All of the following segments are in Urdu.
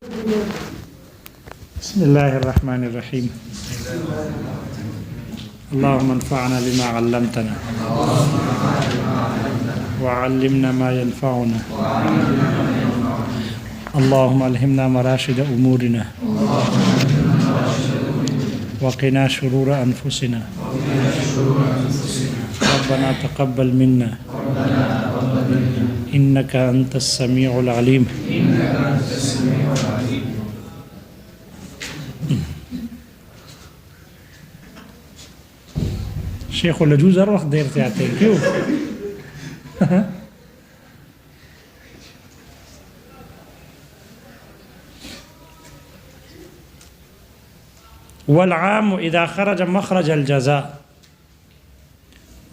بسم اللہ الرحمن الرحیم اللہم انفعنا بما علمتنا وعلمنا ما ينفعنا اللہم الہمنا مراشد امورنا وقنا شرور انفسنا ربنا تقبل منا انك انت السمیع العلیم. شیخ العجوز ہر وقت دیر سے آتے ہیں کیوں؟ والعام اذا خرج مخرج الجزاء،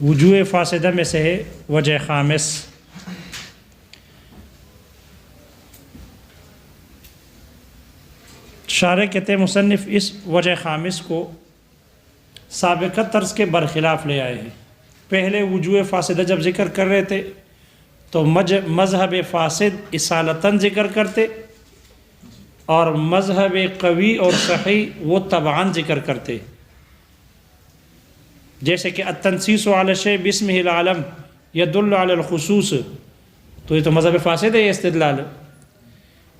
وجوہ فاسدہ میں سے ہے وجہ خامس. شارح کہتے ہیں مصنف اس وجہ خامس کو سابقہ طرز کے برخلاف لے آئے ہیں. پہلے وجوہ فاسدہ جب ذکر کر رہے تھے تو مذہب فاسد اصالتاً ذکر کرتے اور مذہب قوی اور صحیح وہ تبعاً ذکر کرتے. جیسے کہ التنسیس علی الشیء باسمہ العلم یدل علی الخصوص، تو یہ تو مذہب فاسد ہے یہ استدلال.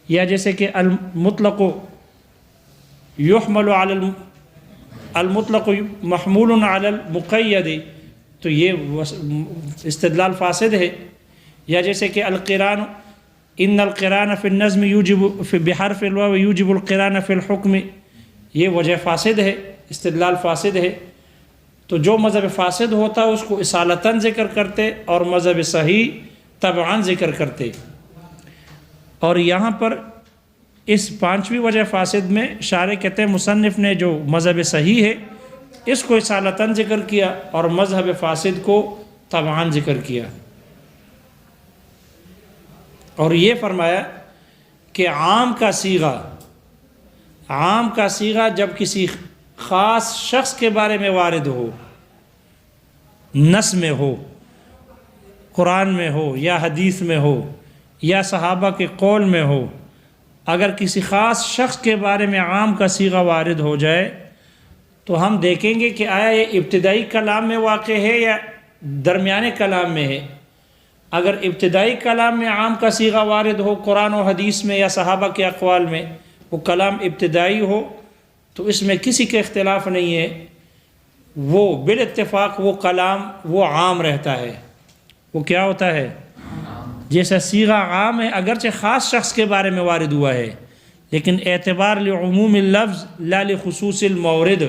یا جیسے کہ المطلق یحمل علی المطلق محمول علی المقید، تو یہ استدلال فاسد ہے. یا جیسے کہ القران ان القران فی النظم یوجب بحرف الواو یوجب القران فی الحکم، یہ وجہ فاسد ہے، استدلال فاسد ہے. تو جو مذہب فاسد ہوتا اس کو اصالتاً ذکر کرتے اور مذہب صحیح تبعاً ذکر کرتے. اور یہاں پر اس پانچویں وجہ فاسد میں شارح کہتے ہیں مصنف نے جو مذہب صحیح ہے اس کو اصالتاً ذکر کیا اور مذہب فاسد کو تبعاً ذکر کیا. اور یہ فرمایا کہ عام کا صیغہ جب کسی خاص شخص کے بارے میں وارد ہو، نص میں ہو، قرآن میں ہو یا حدیث میں ہو یا صحابہ کے قول میں ہو، اگر کسی خاص شخص کے بارے میں عام کا صیغہ وارد ہو جائے تو ہم دیکھیں گے کہ آیا یہ ابتدائی کلام میں واقع ہے یا درمیانے کلام میں ہے. اگر ابتدائی کلام میں عام کا صیغہ وارد ہو قرآن و حدیث میں یا صحابہ کے اقوال میں، وہ کلام ابتدائی ہو تو اس میں کسی کے اختلاف نہیں ہے، وہ بالاتفاق وہ کلام وہ عام رہتا ہے. وہ کیا ہوتا ہے؟ جیسا صیغہ عام ہے اگرچہ خاص شخص کے بارے میں وارد ہوا ہے، لیکن اعتبار لعموم اللفظ لا لخصوص المورد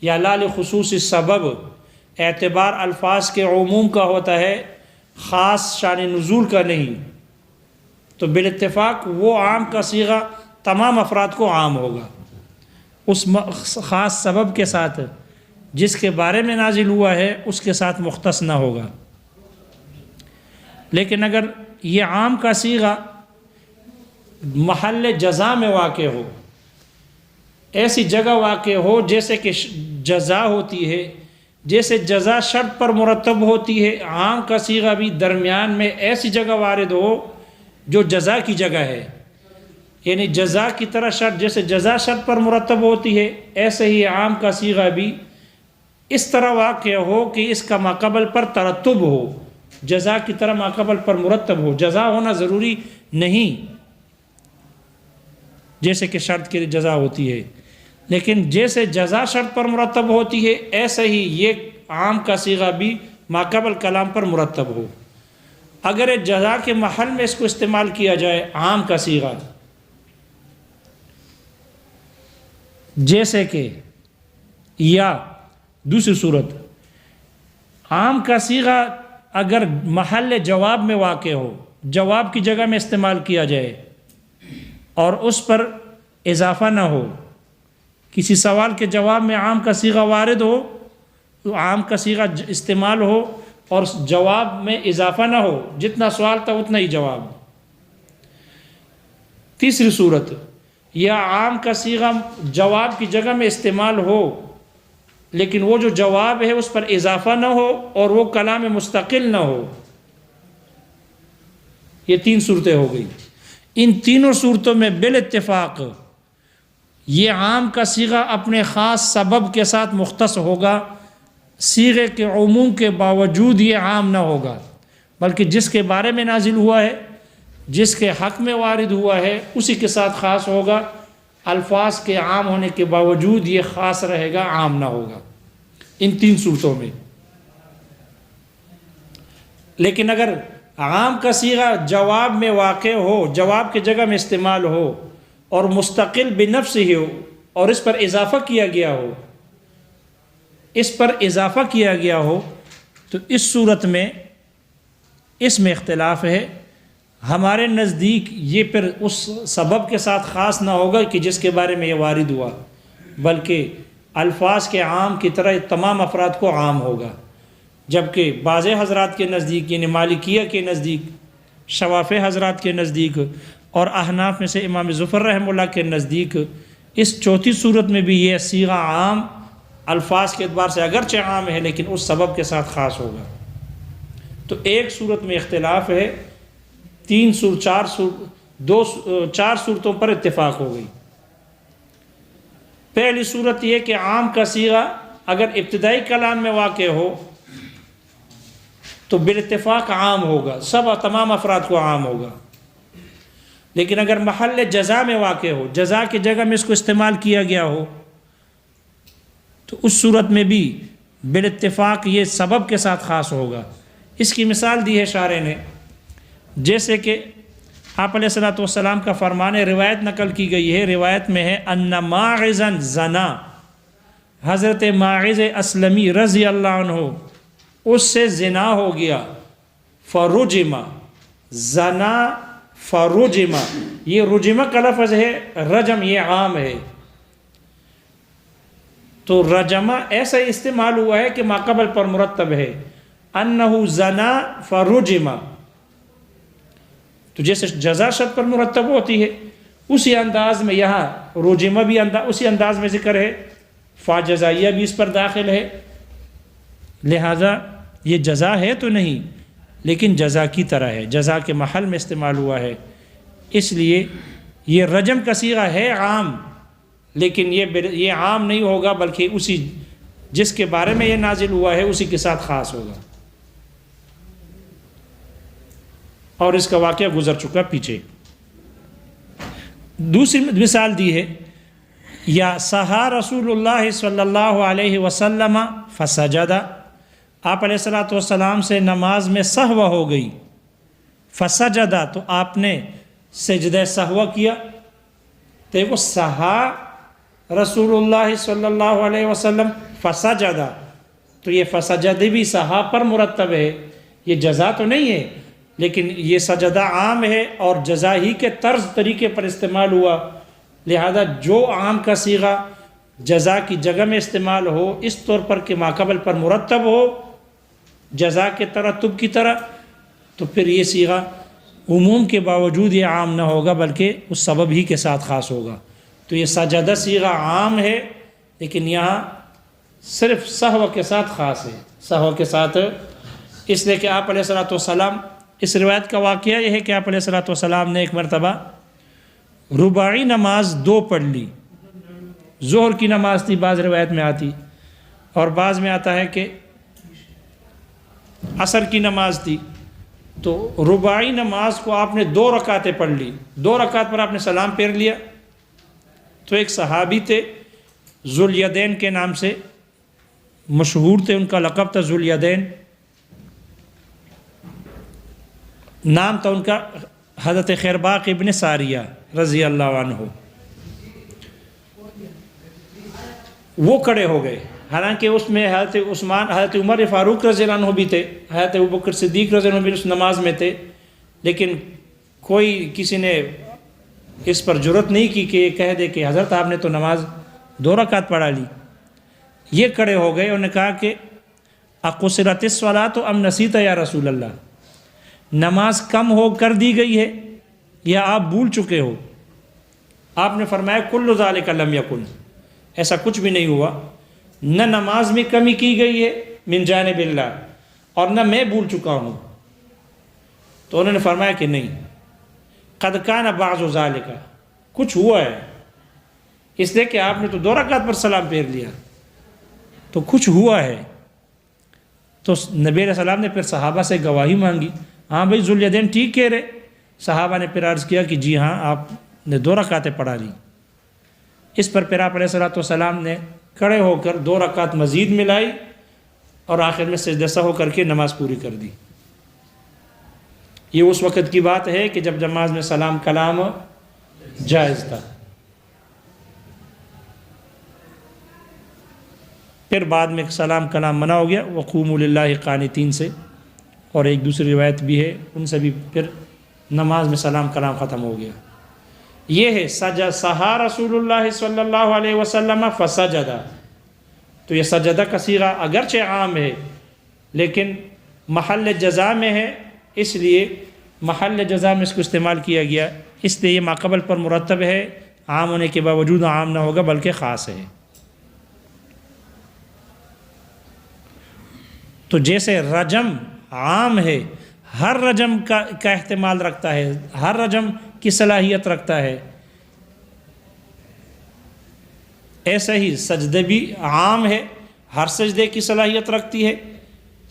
یا لا لخصوص السبب، اعتبار الفاظ کے عموم کا ہوتا ہے، خاص شان نزول کا نہیں. تو بالاتفاق وہ عام کا صیغہ تمام افراد کو عام ہوگا، اس خاص سبب کے ساتھ جس کے بارے میں نازل ہوا ہے اس کے ساتھ مختص نہ ہوگا. لیکن اگر یہ عام کا صیغہ محل جزا میں واقع ہو، ایسی جگہ واقع ہو جیسے کہ جزا ہوتی ہے، جیسے جزا شرط پر مرتب ہوتی ہے، عام کا صیغہ بھی درمیان میں ایسی جگہ وارد ہو جو جزا کی جگہ ہے، یعنی جزا کی طرح شرط، جیسے جزا شرط پر مرتب ہوتی ہے ایسے ہی عام کا صیغہ بھی اس طرح واقع ہو کہ اس کا ماقبل پر ترتب ہو، جزا کی طرح ماقبل پر مرتب ہو. جزا ہونا ضروری نہیں جیسے کہ شرط کی جزا ہوتی ہے، لیکن جیسے جزا شرط پر مرتب ہوتی ہے ایسے ہی یہ عام کا صیغہ بھی ماقبل کلام پر مرتب ہو. اگر جزا کے محل میں اس کو استعمال کیا جائے عام کا صیغہ، جیسے کہ یا دوسری صورت عام کا صیغہ اگر محل جواب میں واقع ہو، جواب کی جگہ میں استعمال کیا جائے اور اس پر اضافہ نہ ہو، کسی سوال کے جواب میں عام کا صیغہ وارد ہو تو عام کا صیغہ استعمال ہو اور جواب میں اضافہ نہ ہو، جتنا سوال تھا اتنا ہی جواب. تیسری صورت یا عام کا صیغہ جواب کی جگہ میں استعمال ہو لیکن وہ جو جواب ہے اس پر اضافہ نہ ہو اور وہ کلام مستقل نہ ہو. یہ تین صورتیں ہو گئی. ان تینوں صورتوں میں بالاتفاق یہ عام کا صیغہ اپنے خاص سبب کے ساتھ مختص ہوگا، صیغے کے عموم کے باوجود یہ عام نہ ہوگا، بلکہ جس کے بارے میں نازل ہوا ہے، جس کے حق میں وارد ہوا ہے، اسی کے ساتھ خاص ہوگا۔ الفاظ کے عام ہونے کے باوجود یہ خاص رہے گا، عام نہ ہوگا ان تین صورتوں میں۔ لیکن اگر عام کا صیغہ جواب میں واقع ہو، جواب کی جگہ میں استعمال ہو اور مستقل بنفس ہی ہو اور اس پر اضافہ کیا گیا ہو، تو اس صورت میں اس میں اختلاف ہے۔ ہمارے نزدیک یہ پھر اس سبب کے ساتھ خاص نہ ہوگا کہ جس کے بارے میں یہ وارد ہوا، بلکہ الفاظ کے عام کی طرح تمام افراد کو عام ہوگا۔ جبکہ بعض حضرات کے نزدیک، یعنی مالکیہ کے نزدیک، شوافی حضرات کے نزدیک اور احناف میں سے امام ظفر رحمہ اللہ کے نزدیک اس چوتھی صورت میں بھی یہ صیغہ عام الفاظ کے اعتبار سے اگرچہ عام ہے لیکن اس سبب کے ساتھ خاص ہوگا۔ تو ایک صورت میں اختلاف ہے، چار صورتوں پر اتفاق ہو گئی۔ پہلی صورت یہ کہ عام کا صیغہ اگر ابتدائی کلام میں واقع ہو تو بالاتفاق عام ہوگا، تمام افراد کو عام ہوگا۔ لیکن اگر محل جزا میں واقع ہو، جزا کی جگہ میں اس کو استعمال کیا گیا ہو، تو اس صورت میں بھی بالاتفاق یہ سبب کے ساتھ خاص ہوگا۔ اس کی مثال دی ہے شارح نے، جیسے کہ آپ علیہ الصلوۃ والسلام کا فرمان روایت نقل کی گئی ہے، روایت میں ہے ان ماعزا زنا، حضرت ماعز اسلمی رضی اللہ عنہ اس سے زنا ہو گیا، فرجما، زنا فرجما، یہ رجمہ کا لفظ ہے، رجم یہ عام ہے، تو رجمہ ایسا استعمال ہوا ہے کہ ماقبل پر مرتب ہے، انہو زنا فرجما، تو جیسے جزا شرط پر مرتب ہوتی ہے اسی انداز میں یہاں رجمہ بھی اسی انداز میں ذکر ہے، فا جزائیہ بھی اس پر داخل ہے، لہذا یہ جزا ہے تو نہیں لیکن جزا کی طرح ہے، جزا کے محل میں استعمال ہوا ہے، اس لیے یہ رجم کا صیغہ ہے عام، لیکن یہ عام نہیں ہوگا بلکہ اسی جس کے بارے میں یہ نازل ہوا ہے اسی کے ساتھ خاص ہوگا۔ اور اس کا واقعہ گزر چکا پیچھے۔ دوسری مثال دی ہے، یا سہا رسول اللہ صلی اللہ علیہ وسلم فسجد، آپ علیہ الصلوۃ والسلام سے نماز میں سہو ہو گئی، فسجد، تو آپ نے سجدہ سہو کیا، تو وہ سہا رسول اللہ صلی اللہ علیہ وسلم فسجد، تو یہ فسجد بھی سہا پر مرتب ہے، یہ جزا تو نہیں ہے لیکن یہ سجدہ عام ہے اور جزا ہی کے طرز طریقے پر استعمال ہوا، لہذا جو عام کا صیغہ جزا کی جگہ میں استعمال ہو اس طور پر کہ ماقبل پر مرتب ہو جزا کے ترتب کی طرح، تو پھر یہ صیغہ عموم کے باوجود یہ عام نہ ہوگا بلکہ اس سبب ہی کے ساتھ خاص ہوگا۔ تو یہ سجدہ صیغہ عام ہے لیکن یہاں صرف سہو کے ساتھ خاص ہے، سہو کے ساتھ، اس لیے کہ آپ علیہ الصلوۃ والسلام، اس روایت کا واقعہ یہ ہے کہ آپ علیہ الصلوۃ والسلام نے ایک مرتبہ رباعی نماز 2 پڑھ لی، ظہر کی نماز تھی بعض روایت میں آتی، اور بعض میں آتا ہے کہ عصر کی نماز تھی، تو رباعی نماز کو آپ نے 2 رکعتیں پڑھ لی، 2 رکعت پر آپ نے سلام پھیر لیا، تو ایک صحابی تھے ذوالیدین کے نام سے مشہور تھے، ان کا لقب تھا ذوالیدین، نام تھا ان کا حضرت خیرباق ابن ساریہ رضی اللہ عنہ، وہ کھڑے ہو گئے، حالانکہ اس میں حضرت عمر فاروق رضی اللہ عنہ بھی تھے، حضرت ابوبکر صدیق رضی اللہ عنہ بھی اس نماز میں تھے، لیکن کسی نے اس پر جرت نہیں کی کہ یہ کہہ دے کہ حضرت آپ نے تو نماز 2 رکعت پڑھا لی۔ یہ کھڑے ہو گئے، انہوں نے کہا کہ اقصرت الصلاۃ ام نسیت یا رسول اللہ، نماز کم ہو کر دی گئی ہے یا آپ بھول چکے ہو؟ آپ نے فرمایا کل ذالک لم یکن، ایسا کچھ بھی نہیں ہوا، نہ نماز میں کمی کی گئی ہے من جانب اللہ اور نہ میں بھول چکا ہوں۔ تو انہوں نے فرمایا کہ نہیں، قد کان بعض ذالک، کچھ ہوا ہے، اس لیے کہ آپ نے تو 2 رکعت پر سلام پھیر لیا، تو کچھ ہوا ہے۔ تو نبی علیہ السلام نے پھر صحابہ سے گواہی مانگی، ہاں بھائی ذوالیدین ٹھیک کہہ رہے۔ صحابہ نے پھر عرض کیا کہ جی ہاں آپ نے 2 رکعتیں پڑھا لی۔ اس پر پھر آپ علیہ السلام نے کھڑے ہو کر 2 رکعت مزید ملائی اور آخر میں سجدہ سہو کر کے نماز پوری کر دی۔ یہ اس وقت کی بات ہے کہ جب نماز میں سلام کلام جائز تھا۔ پھر بعد میں سلام کلام منع ہو گیا، وقوموا للہ قانتین سے، اور ایک دوسری روایت بھی ہے ان سے بھی پھر نماز میں سلام کلام ختم ہو گیا۔ یہ ہے سہا رسول اللہ صلی اللہ علیہ وسلم فسجدہ۔ تو یہ سجدہ کا صیغہ اگرچہ عام ہے لیکن محل جزا میں ہے، اس لیے محل جزا میں اس کو استعمال کیا گیا، اس لیے یہ ماقبل پر مرتب ہے، عام ہونے کے باوجود عام نہ ہوگا بلکہ خاص ہے۔ تو جیسے رجم عام ہے، ہر رجم کا احتمال رکھتا ہے، ہر رجم کی صلاحیت رکھتا ہے، ایسا ہی سجدے بھی عام ہے، ہر سجدے کی صلاحیت رکھتی ہے۔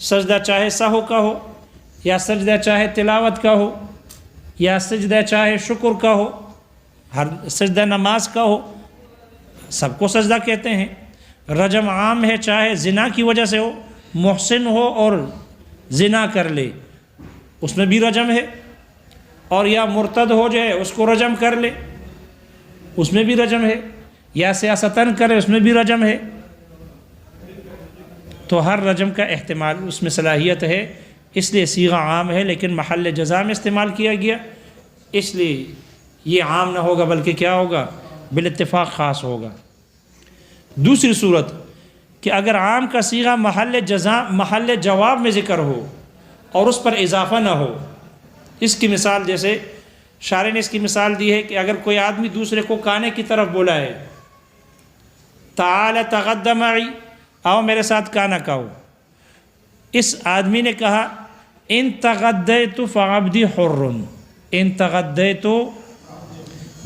سجدہ چاہے سہو کا ہو، یا سجدہ چاہے تلاوت کا ہو، یا سجدہ چاہے شکر کا ہو، ہر سجدہ نماز کا ہو، سب کو سجدہ کہتے ہیں۔ رجم عام ہے، چاہے زنا کی وجہ سے ہو، محسن ہو اور زنا کر لے اس میں بھی رجم ہے، اور یا مرتد ہو جائے اس کو رجم کر لے اس میں بھی رجم ہے، یا سیاستاً کرے اس میں بھی رجم ہے۔ تو ہر رجم کا احتمال اس میں صلاحیت ہے، اس لیے صیغہ عام ہے لیکن محل جزا میں استعمال کیا گیا، اس لیے یہ عام نہ ہوگا بلکہ کیا ہوگا، بالاتفاق خاص ہوگا۔ دوسری صورت کہ اگر عام کا صیغہ محل جواب میں ذکر ہو اور اس پر اضافہ نہ ہو، اس کی مثال جیسے شارح نے اس کی مثال دی ہے کہ اگر کوئی آدمی دوسرے کو کانے کی طرف بلائے، تعال تغدى معي، آؤ میرے ساتھ کانا کھاؤ، اس آدمی نے کہا ان تغدیت فعبدی حر، ان تغدیت،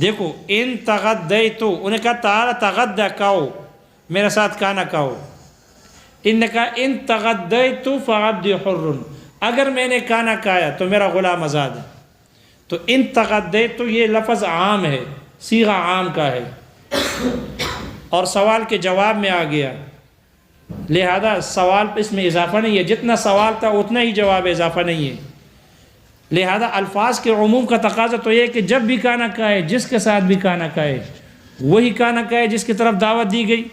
دیکھو ان تغدیت، انہیں کہا تعال تغدى کھاؤ میرے ساتھ کانا کھاؤ، ان نے کہا ان تغدیت فعبدی حر، اگر میں نے کھانا کھایا تو میرا غلام آزاد ہے۔ تو ان تغدیت یہ لفظ عام ہے، صیغہ عام کا ہے، اور سوال کے جواب میں آ گیا، لہذا سوال پہ اس میں اضافہ نہیں ہے، جتنا سوال تھا اتنا ہی جواب، اضافہ نہیں ہے۔ لہذا الفاظ کے عموم کا تقاضا تو یہ کہ جب بھی کھانا کھائے، جس کے ساتھ بھی کھانا کھائے، وہی کھانا کھائے جس کی طرف دعوت دی گئی،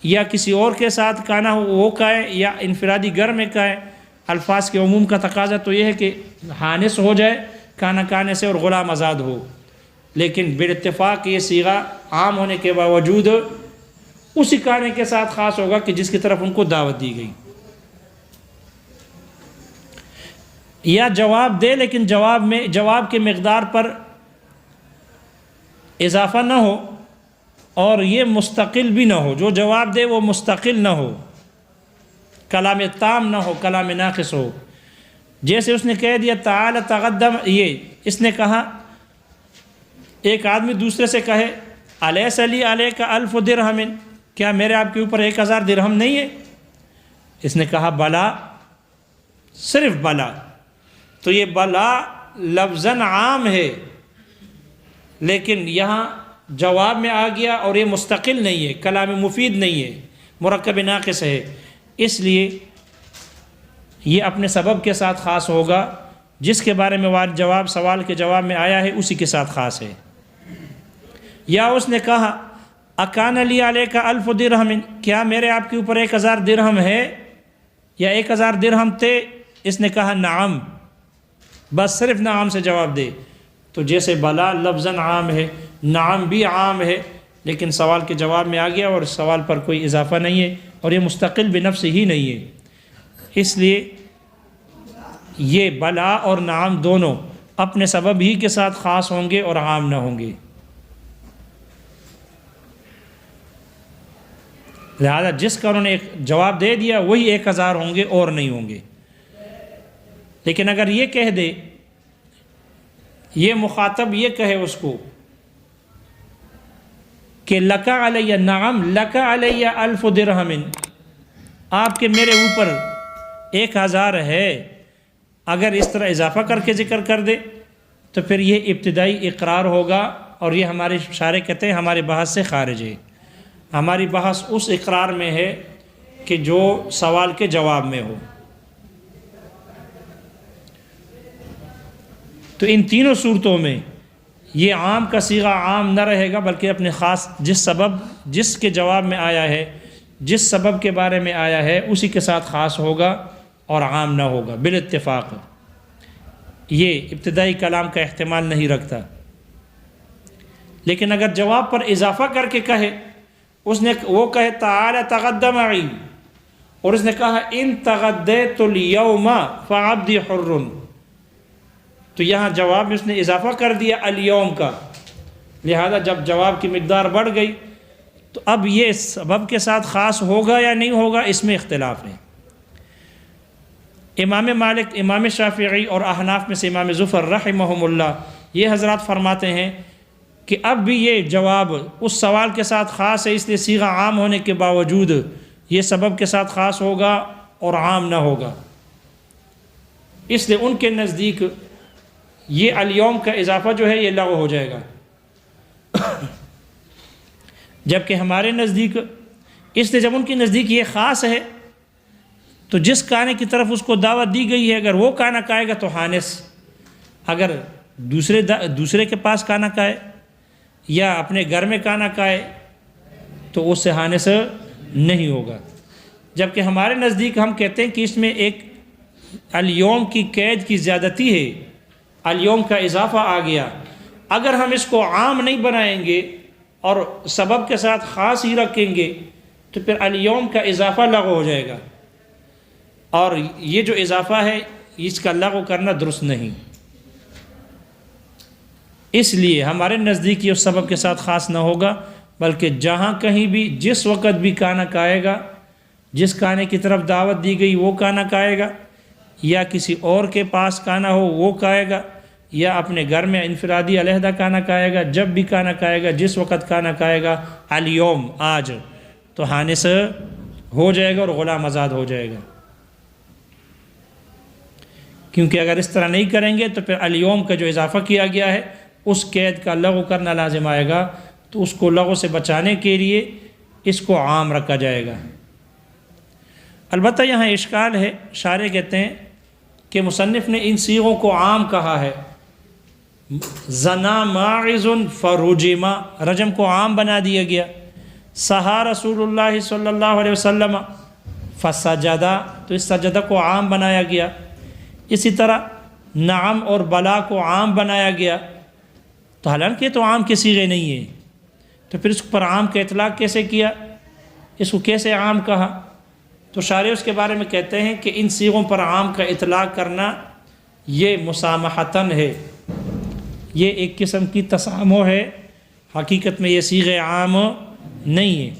یا کسی اور کے ساتھ کھانا ہو وہ کھائے، یا انفرادی گھر میں کھائے۔ الفاظ کے عموم کا تقاضا تو یہ ہے کہ حانس ہو جائے کھانا کھانے سے اور غلام آزاد ہو، لیکن بالاتفاق یہ صیغہ عام ہونے کے باوجود اسی کھانے کے ساتھ خاص ہوگا کہ جس کی طرف ان کو دعوت دی گئی۔ یا جواب دے لیکن جواب کے مقدار پر اضافہ نہ ہو، اور یہ مستقل بھی نہ ہو، جو جواب دے وہ مستقل نہ ہو، کلام تام نہ ہو، کلام ناقص ہو۔ جیسے اس نے کہہ دیا تعال تغدم، یہ اس نے کہا، ایک آدمی دوسرے سے کہے الیس لی علیک الف درہم، کیا میرے آپ کے اوپر 1000 درہم نہیں ہے؟ اس نے کہا بلا، صرف بلا۔ تو یہ بلا لفظاً عام ہے لیکن یہاں جواب میں آ گیا اور یہ مستقل نہیں ہے، کلام مفید نہیں ہے، مرکب ناقص ہے، اس لیے یہ اپنے سبب کے ساتھ خاص ہوگا، جس کے بارے میں جواب سوال کے جواب میں آیا ہے اسی کے ساتھ خاص ہے۔ یا اس نے کہا اکان لی علیک الف درہم، کیا میرے آپ کے اوپر 1000 درہم ہے یا 1000 درہم تھے؟ اس نے کہا نعم، بس صرف نعم سے جواب دے۔ تو جیسے بلا لفظاً عام ہے، نعم بھی عام ہے، لیکن سوال کے جواب میں آ گیا اور سوال پر کوئی اضافہ نہیں ہے، اور یہ مستقل بنفس ہی نہیں ہے، اس لیے یہ بلا اور نعم دونوں اپنے سبب ہی کے ساتھ خاص ہوں گے اور عام نہ ہوں گے۔ لہذا جس کا انہوں نے ایک جواب دے دیا وہی 1000 ہوں گے اور نہیں ہوں گے۔ لیکن اگر یہ کہہ دے یہ مخاطب یہ کہے اس کو کہ لکا علیہ، نعم لکا علیہ 1000 درہم، آپ کے میرے اوپر 1000 ہے، اگر اس طرح اضافہ کر کے ذکر کر دے تو پھر یہ ابتدائی اقرار ہوگا، اور یہ ہمارے شارح کہتے ہیں ہماری بحث سے خارج ہے۔ ہماری بحث اس اقرار میں ہے کہ جو سوال کے جواب میں ہو۔ تو ان تینوں صورتوں میں یہ عام کا صیغہ عام نہ رہے گا، بلکہ اپنے خاص جس کے جواب میں آیا ہے، جس سبب کے بارے میں آیا ہے، اسی کے ساتھ خاص ہوگا اور عام نہ ہوگا بالاتفاق۔ یہ ابتدائی کلام کا احتمال نہیں رکھتا۔ لیکن اگر جواب پر اضافہ کر کے کہے، وہ کہے تعالی تغدى معی، اور اس نے کہا ان تغدیت اليوم فعبدی حر، تو یہاں جواب میں اس نے اضافہ کر دیا الیوم کا، لہذا جب جواب کی مقدار بڑھ گئی تو اب یہ سبب کے ساتھ خاص ہوگا یا نہیں ہوگا، اس میں اختلاف ہے۔ امام مالک، امام شافعی اور احناف میں سے امام ظفر رحمہم اللہ، یہ حضرات فرماتے ہیں کہ اب بھی یہ جواب اس سوال کے ساتھ خاص ہے، اس لیے صیغہ عام ہونے کے باوجود یہ سبب کے ساتھ خاص ہوگا اور عام نہ ہوگا۔ اس لیے ان کے نزدیک یہ الیوم کا اضافہ جو ہے یہ لغو ہو جائے گا، جبکہ ہمارے نزدیک اس لیے جب ان کے نزدیک یہ خاص ہے تو جس کانے کی طرف اس کو دعوت دی گئی ہے، اگر وہ کانا کہے گا تو حانس، اگر دوسرے کے پاس کانا کہے یا اپنے گھر میں کانا کہے تو اس سے حانس نہیں ہوگا۔ جبکہ ہمارے نزدیک ہم کہتے ہیں کہ اس میں ایک الیوم کی قید کی زیادتی ہے، الیوم کا اضافہ آ گیا۔ اگر ہم اس کو عام نہیں بنائیں گے اور سبب کے ساتھ خاص ہی رکھیں گے تو پھر الیوم کا اضافہ لغو ہو جائے گا، اور یہ جو اضافہ ہے اس کا لغو کرنا درست نہیں۔ اس لیے ہمارے نزدیک یہ اس سبب کے ساتھ خاص نہ ہوگا، بلکہ جہاں کہیں بھی جس وقت بھی کانا کہے گا، جس کانے کی طرف دعوت دی گئی وہ کانا کہے گا، یا کسی اور کے پاس کانا ہو وہ کہے گا، یا اپنے گھر میں انفرادی علیحدہ کانا کہے گا، جب بھی کانا کہے گا، جس وقت کانا کہے گا الیوم آج، تو حانس ہو جائے گا اور غلام آزاد ہو جائے گا۔ کیونکہ اگر اس طرح نہیں کریں گے تو پھر الیوم کا جو اضافہ کیا گیا ہے اس قید کا لغو کرنا لازم آئے گا، تو اس کو لغو سے بچانے کے لیے اس کو عام رکھا جائے گا۔ البتہ یہاں اشکال ہے، شارح کہتے ہیں کہ مصنف نے ان صیغوں کو عام کہا ہے، زنا ماعز فرجما، رجم کو عام بنا دیا گیا، سہا رسول اللہ صلی اللہ علیہ وسلم فسجدہ، تو اس سجدہ کو عام بنایا گیا۔ اسی طرح نعم اور بلا کو عام بنایا گیا، تو حالانکہ تو عام کے صیغے نہیں ہیں، تو پھر اس پر عام کا اطلاق کیسے کیا، اس کو کیسے عام کہا؟ تو شارح اس کے بارے میں کہتے ہیں کہ ان صیغوں پر عام کا اطلاق کرنا یہ مسامحتاً ہے، یہ ایک قسم کی تسامح ہے، حقیقت میں یہ صیغے عام نہیں ہیں۔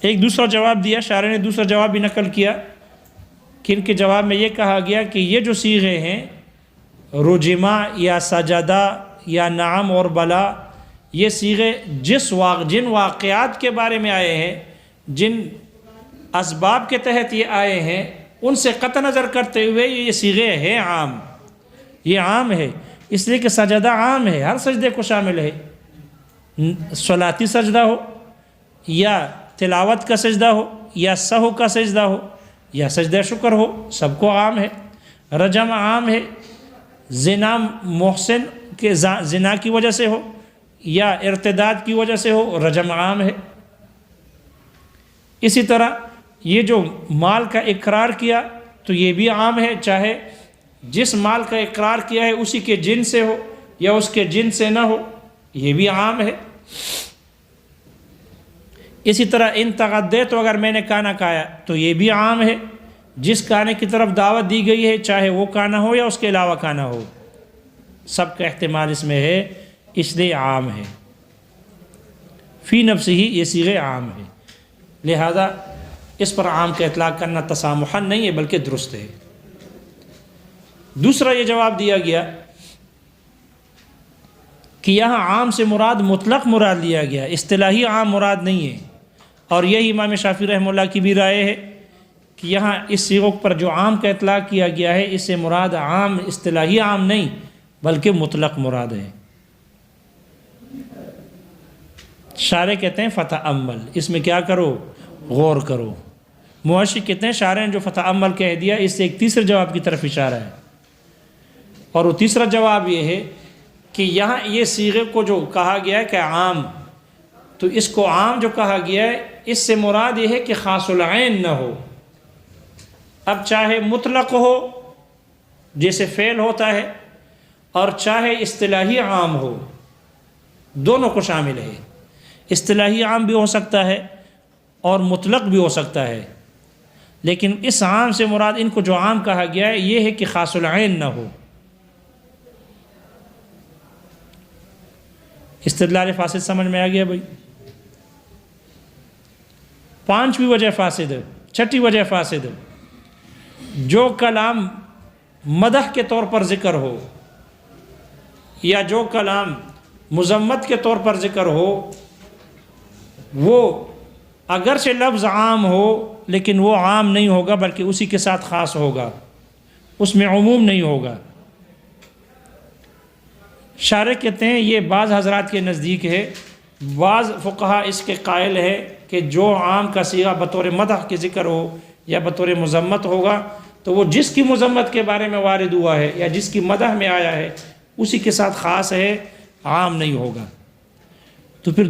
ایک دوسرا جواب دیا، شارح نے دوسرا جواب بھی نقل کیا کہ ان کے جواب میں یہ کہا گیا کہ یہ جو صیغے ہیں رجما یا سجدہ یا نعم اور بلا، یہ صیغے جن واقعات کے بارے میں آئے ہیں، جن اسباب کے تحت یہ آئے ہیں، ان سے قطع نظر کرتے ہوئے یہ صیغے ہیں عام، یہ عام ہے، اس لیے کہ سجدہ عام ہے، ہر سجدے کو شامل ہے، صلاتی سجدہ ہو یا تلاوت کا سجدہ ہو یا سہو کا سجدہ ہو یا سجدہ شکر ہو، سب کو عام ہے۔ رجم عام ہے، زنا محسن کے زنا کی وجہ سے ہو یا ارتداد کی وجہ سے ہو، رجم عام ہے۔ اسی طرح یہ جو مال کا اقرار کیا تو یہ بھی عام ہے، چاہے جس مال کا اقرار کیا ہے اسی کے جن سے ہو یا اس کے جن سے نہ ہو، یہ بھی عام ہے۔ اسی طرح ان تغدے تو اگر میں نے کانا کھایا تو یہ بھی عام ہے، جس کانے کی طرف دعوت دی گئی ہے چاہے وہ کانا ہو یا اس کے علاوہ کانا ہو، سب کا احتمال اس میں ہے، اس لیے عام ہے، فی نفسہ ہی یہ صیغے عام ہے، لہذا اس پر عام کا اطلاق کرنا تسامحاً نہیں ہے بلکہ درست ہے۔ دوسرا یہ جواب دیا گیا کہ یہاں عام سے مراد مطلق مراد لیا گیا، اصطلاحی عام مراد نہیں ہے، اور یہی امام شافعی رحمہ اللہ کی بھی رائے ہے کہ یہاں اس صیغوں پر جو عام کا اطلاق کیا گیا ہے اس سے مراد عام اصطلاحی عام نہیں بلکہ مطلق مراد ہے۔ شارح کہتے ہیں فتأمل، اس میں کیا کرو؟ غور کرو۔ محشی کہتے ہیں شارح نے جو فتأمل کہہ دیا اس سے ایک تیسرے جواب کی طرف اشارہ ہے، اور وہ تیسرا جواب یہ ہے کہ یہاں یہ صیغے کو جو کہا گیا ہے کہ عام، تو اس کو عام جو کہا گیا ہے اس سے مراد یہ ہے کہ خاص العین نہ ہو۔ اب چاہے مطلق ہو جیسے فعل ہوتا ہے اور چاہے اصطلاحی عام ہو، دونوں کو شامل ہے۔ اصطلاحی عام بھی ہو سکتا ہے اور مطلق بھی ہو سکتا ہے، لیکن اس عام سے مراد ان کو جو عام کہا گیا ہے یہ ہے کہ خاص العین نہ ہو۔ استدلال فاسد سمجھ میں آ گیا بھائی؟ پانچویں وجہ فاسد ہے، چھٹی وجہ فاسد ہے، جو کلام مدح کے طور پر ذکر ہو یا جو کلام مذمت کے طور پر ذکر ہو، وہ اگرچہ لفظ عام ہو لیکن وہ عام نہیں ہوگا بلکہ اسی کے ساتھ خاص ہوگا، اس میں عموم نہیں ہوگا۔ شارح کہتے ہیں یہ بعض حضرات کے نزدیک ہے، بعض فقہا اس کے قائل ہے کہ جو عام کا صیغہ بطور مدح کے ذکر ہو یا بطور مذمت ہوگا تو وہ جس کی مذمت کے بارے میں وارد ہوا ہے یا جس کی مدح میں آیا ہے اسی کے ساتھ خاص ہے، عام نہیں ہوگا۔ تو پھر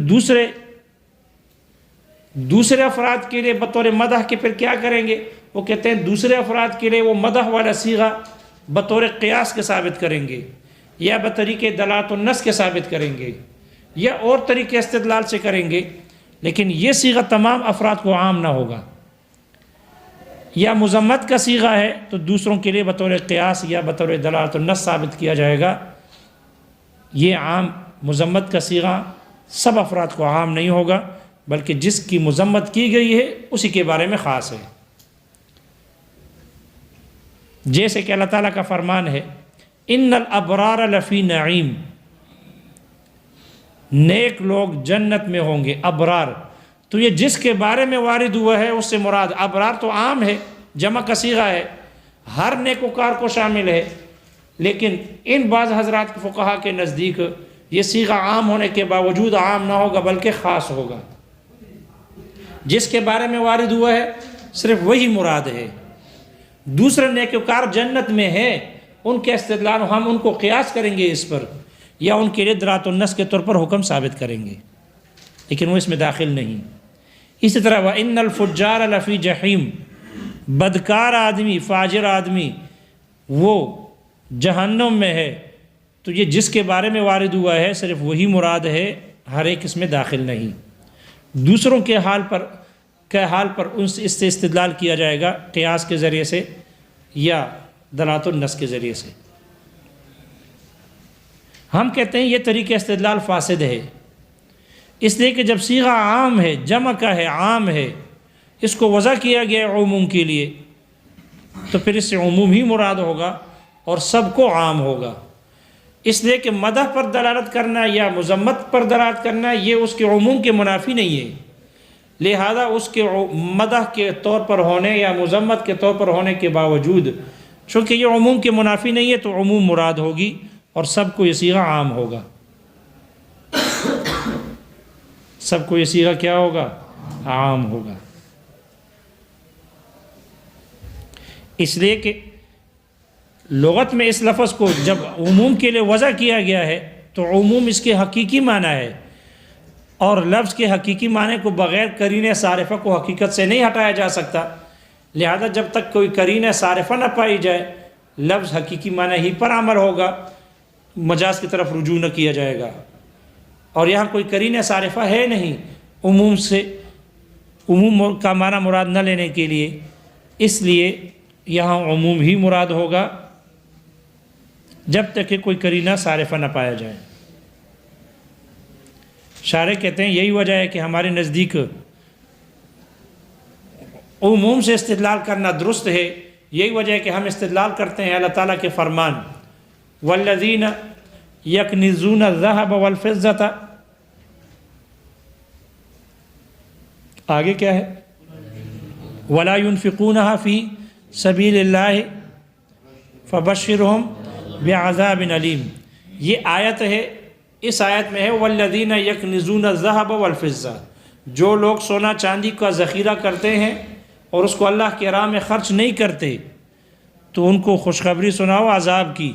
دوسرے افراد کے لیے بطور مدح کے پھر کیا کریں گے؟ وہ کہتے ہیں دوسرے افراد کے لیے وہ مدح والا صیغہ بطور قیاس کے ثابت کریں گے یا بطریقے دلالت النص کے ثابت کریں گے یا اور طریقے استدلال سے کریں گے، لیکن یہ صیغہ تمام افراد کو عام نہ ہوگا۔ یا مذمت کا صیغہ ہے تو دوسروں کے لیے بطور قیاس یا بطور دلالت النص ثابت کیا جائے گا۔ یہ عام مذمت کا صیغہ سب افراد کو عام نہیں ہوگا بلکہ جس کی مذمت کی گئی ہے اسی کے بارے میں خاص ہے۔ جیسے کہ اللہ تعالیٰ کا فرمان ہے ان الابرار لفی نعیم، نیک لوگ جنت میں ہوں گے۔ ابرار تو یہ جس کے بارے میں وارد ہوا ہے اس سے مراد، ابرار تو عام ہے، جمع کا صیغہ ہے، ہر نیکوکار کو شامل ہے، لیکن ان بعض حضرات فقہا کے نزدیک یہ صیغہ عام ہونے کے باوجود عام نہ ہوگا بلکہ خاص ہوگا۔ جس کے بارے میں وارد ہوا ہے صرف وہی مراد ہے، دوسرے نیکوکار جنت میں ہیں، ان کے استدلال ہم ان کو قیاس کریں گے اس پر یا ان کے لیے دلالت النص کے طور پر حکم ثابت کریں گے، لیکن وہ اس میں داخل نہیں۔ اسی طرح وَإِنَّ الْفُجَّارَ لَفِي جَحِيمٍ، بدکار آدمی، فاجر آدمی وہ جہنم میں ہے، تو یہ جس کے بارے میں وارد ہوا ہے صرف وہی مراد ہے، ہر ایک اس میں داخل نہیں۔ دوسروں کے حال پر اس سے استدلال کیا جائے گا قیاس کے ذریعے سے یا دلالت النص کے ذریعے سے۔ ہم کہتے ہیں یہ طریقہ استدلال فاسد ہے، اس لیے کہ جب صیغہ عام ہے، جمع کا ہے، عام ہے، اس کو وضع کیا گیا عموم کے لیے، تو پھر اس سے عموم ہی مراد ہوگا اور سب کو عام ہوگا۔ اس لیے کہ مدح پر دلالت کرنا یا مذمت پر دلالت کرنا یہ اس کے عموم کے منافی نہیں ہے، لہذا اس کے مدح کے طور پر ہونے یا مذمت کے طور پر ہونے کے باوجود چونکہ یہ عموم کے منافی نہیں ہے تو عموم مراد ہوگی اور سب کو یہ صیغہ عام ہوگا، سب کو یہ صیغہ کیا ہوگا؟ عام ہوگا۔ اس لیے کہ لغت میں اس لفظ کو جب عموم کے لیے وضع کیا گیا ہے تو عموم اس کے حقیقی معنی ہے، اور لفظ کے حقیقی معنی کو بغیر قرینہ صارفہ کو حقیقت سے نہیں ہٹایا جا سکتا، لہذا جب تک کوئی قرینہ صارفہ نہ پائی جائے لفظ حقیقی معنی ہی پر عمل ہوگا، مجاز کی طرف رجوع نہ کیا جائے گا، اور یہاں کوئی قرینہ صارفہ ہے نہیں عموم کا معنی مراد نہ لینے کے لیے، اس لیے یہاں عموم ہی مراد ہوگا جب تک کہ کوئی قرینہ صارفہ نہ پایا جائے۔ شارح کہتے ہیں یہی وجہ ہے کہ ہمارے نزدیک عموم سے استدلال کرنا درست ہے، یہی وجہ ہے کہ ہم استدلال کرتے ہیں اللہ تعالیٰ کے فرمان والذین یکنزون الذہب والفضة، آگے کیا ہے، ولا ينفقونها فی سبیل اللہ فبشرہم بعذاب علیم۔ یہ آیت ہے، اس آیت میں ہے والذین یکنزون الذہب والفضة، جو لوگ سونا چاندی کا ذخیرہ کرتے ہیں اور اس کو اللہ کے راہ میں خرچ نہیں کرتے تو ان کو خوشخبری سناؤ عذاب کی،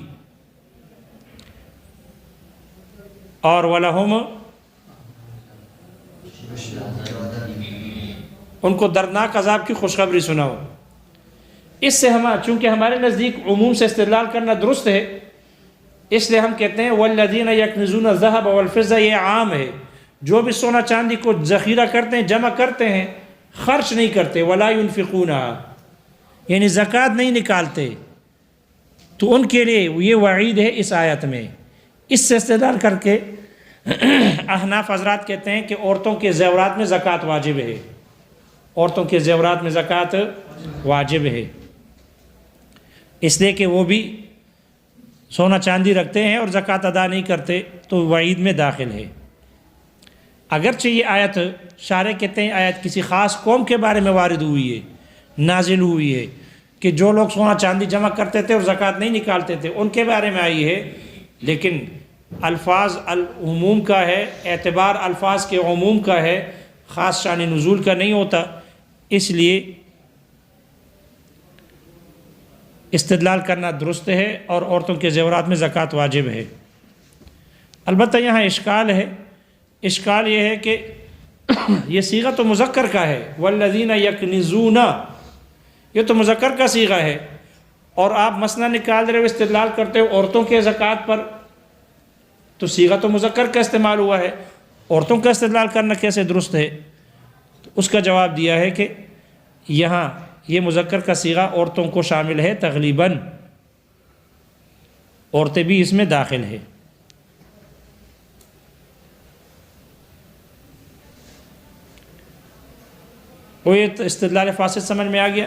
اور وَلَهُمْ، ان کو دردناک عذاب کی خوشخبری سناؤ۔ اس سے چونکہ ہمارے نزدیک عموم سے استدلال کرنا درست ہے، اس لیے ہم کہتے ہیں وَالَّذِينَ يَكْنِزُونَ الذَّهَبَ وَالْفِضَّةَ، یہ عام ہے، جو بھی سونا چاندی کو ذخیرہ کرتے ہیں، جمع کرتے ہیں، خرچ نہیں کرتے، وَلَا يُنْفِقُونَهَا، یعنی زکوٰۃ نہیں نکالتے، تو ان کے لیے یہ وعید ہے اس آیت میں۔ اس سے استدلال کر کے احناف حضرات کہتے ہیں کہ عورتوں کے زیورات میں زکوٰۃ واجب ہے، عورتوں کے زیورات میں زکوٰۃ واجب ہے، اس لیے کہ وہ بھی سونا چاندی رکھتے ہیں اور زکوٰۃ ادا نہیں کرتے تو وعید میں داخل ہے۔ اگرچہ یہ آیت شارح کہتے ہیں آیت کسی خاص قوم کے بارے میں وارد ہوئی ہے، نازل ہوئی ہے، کہ جو لوگ سونا چاندی جمع کرتے تھے اور زکوٰۃ نہیں نکالتے تھے ان کے بارے میں آئی ہے، لیکن الفاظ العموم کا ہے، اعتبار الفاظ کے عموم کا ہے، خاص شان نزول کا نہیں ہوتا، اس لیے استدلال کرنا درست ہے اور عورتوں کے زیورات میں زکوٰۃ واجب ہے۔ البتہ یہاں اشکال ہے، اشکال یہ ہے کہ یہ صیغہ تو مذکر کا ہے، والذین یکنزون، یہ تو مذکر کا صیغہ ہے، اور آپ مسئلہ نکال رہے ہو، استدلال کرتے ہو عورتوں کے زکوٰۃ پر، تو صیغہ تو مذکر کا استعمال ہوا ہے، عورتوں کا استدلال کرنا کیسے درست ہے؟ تو اس کا جواب دیا ہے کہ یہاں یہ مذکر کا صیغہ عورتوں کو شامل ہے، تغلیباً عورتیں بھی اس میں داخل ہے۔ وہ یہ استدلال فاسد سمجھ میں آ گیا؟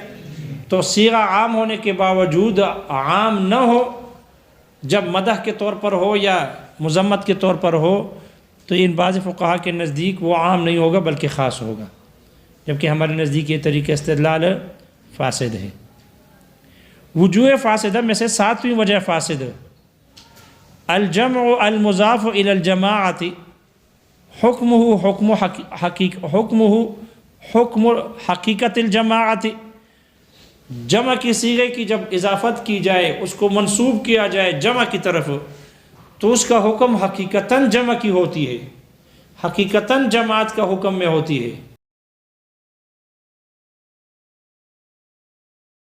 تو صیغہ عام ہونے کے باوجود عام نہ ہو، جب مدح کے طور پر ہو یا مذمت کے طور پر ہو، تو ان بعض فقہا کے نزدیک وہ عام نہیں ہوگا بلکہ خاص ہوگا، جبکہ ہمارے نزدیک یہ طریقہ استدلال فاسد ہے۔ وجوہ فاسدہ میں سے 7ویں وجہ فاسد، الجمع المضاف الى الجماعت حکم حقیقت الجماعت، جمع کی صیغے کی جب اضافت کی جائے، اس کو منسوب کیا جائے جمع کی طرف، تو اس کا حکم حقیقتاً جمع کی ہوتی ہے، حقیقتاً جماعت کا حکم میں ہوتی ہے۔